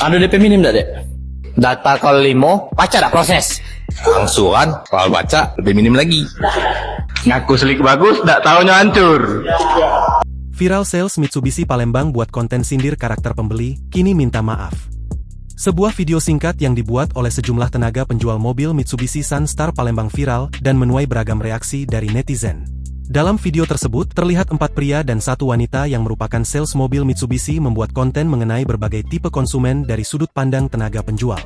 Ada DP minim tak, Dek? Data kalau limo, baca tak proses? Angsuran, kalau baca lebih minim lagi. Ngaku selik bagus, tak taunya hancur. Viral sales Mitsubishi Palembang buat konten sindir karakter pembeli, kini minta maaf. Sebuah video singkat yang dibuat oleh sejumlah tenaga penjual mobil Mitsubishi Sunstar Palembang viral dan menuai beragam reaksi dari netizen. Dalam video tersebut, terlihat 4 pria dan 1 wanita yang merupakan sales mobil Mitsubishi membuat konten mengenai berbagai tipe konsumen dari sudut pandang tenaga penjual.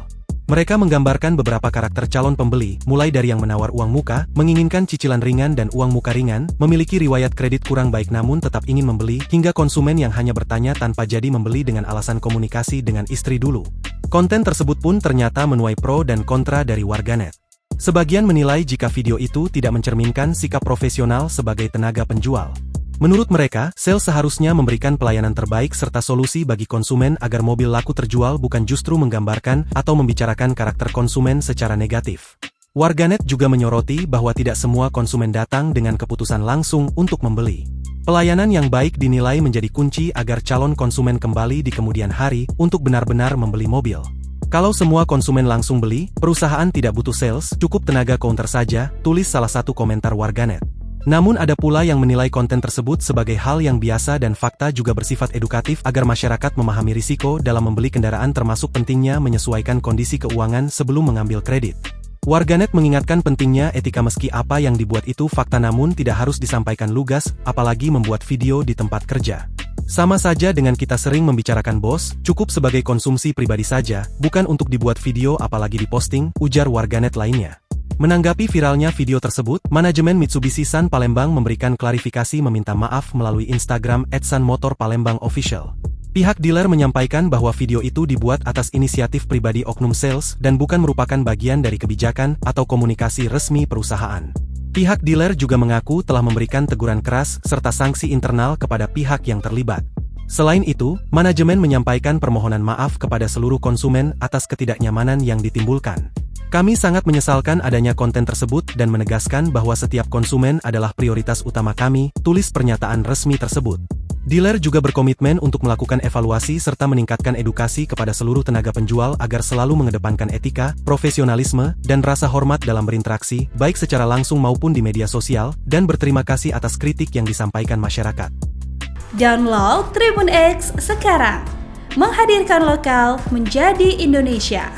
Mereka menggambarkan beberapa karakter calon pembeli, mulai dari yang menawar uang muka, menginginkan cicilan ringan dan uang muka ringan, memiliki riwayat kredit kurang baik namun tetap ingin membeli, hingga konsumen yang hanya bertanya tanpa jadi membeli dengan alasan komunikasi dengan istri dulu. Konten tersebut pun ternyata menuai pro dan kontra dari warganet. Sebagian menilai jika video itu tidak mencerminkan sikap profesional sebagai tenaga penjual. Menurut mereka, sales seharusnya memberikan pelayanan terbaik serta solusi bagi konsumen agar mobil laku terjual bukan justru menggambarkan atau membicarakan karakter konsumen secara negatif. Warganet juga menyoroti bahwa tidak semua konsumen datang dengan keputusan langsung untuk membeli. Pelayanan yang baik dinilai menjadi kunci agar calon konsumen kembali di kemudian hari untuk benar-benar membeli mobil. Kalau semua konsumen langsung beli, perusahaan tidak butuh sales, cukup tenaga counter saja, tulis salah satu komentar warganet. Namun ada pula yang menilai konten tersebut sebagai hal yang biasa dan fakta juga bersifat edukatif agar masyarakat memahami risiko dalam membeli kendaraan termasuk pentingnya menyesuaikan kondisi keuangan sebelum mengambil kredit. Warganet mengingatkan pentingnya etika meski apa yang dibuat itu fakta namun tidak harus disampaikan lugas, apalagi membuat video di tempat kerja. Sama saja dengan kita sering membicarakan bos, cukup sebagai konsumsi pribadi saja, bukan untuk dibuat video apalagi diposting, ujar warganet lainnya. Menanggapi viralnya video tersebut, manajemen Mitsubishi Sun Palembang memberikan klarifikasi meminta maaf melalui Instagram @sunmotorpalembangofficial. Pihak dealer menyampaikan bahwa video itu dibuat atas inisiatif pribadi oknum sales dan bukan merupakan bagian dari kebijakan atau komunikasi resmi perusahaan. Pihak dealer juga mengaku telah memberikan teguran keras serta sanksi internal kepada pihak yang terlibat. Selain itu, manajemen menyampaikan permohonan maaf kepada seluruh konsumen atas ketidaknyamanan yang ditimbulkan. Kami sangat menyesalkan adanya konten tersebut dan menegaskan bahwa setiap konsumen adalah prioritas utama kami, tulis pernyataan resmi tersebut. Dealer juga berkomitmen untuk melakukan evaluasi serta meningkatkan edukasi kepada seluruh tenaga penjual agar selalu mengedepankan etika, profesionalisme, dan rasa hormat dalam berinteraksi, baik secara langsung maupun di media sosial, dan berterima kasih atas kritik yang disampaikan masyarakat. Download Tribun X sekarang, menghadirkan lokal menjadi Indonesia.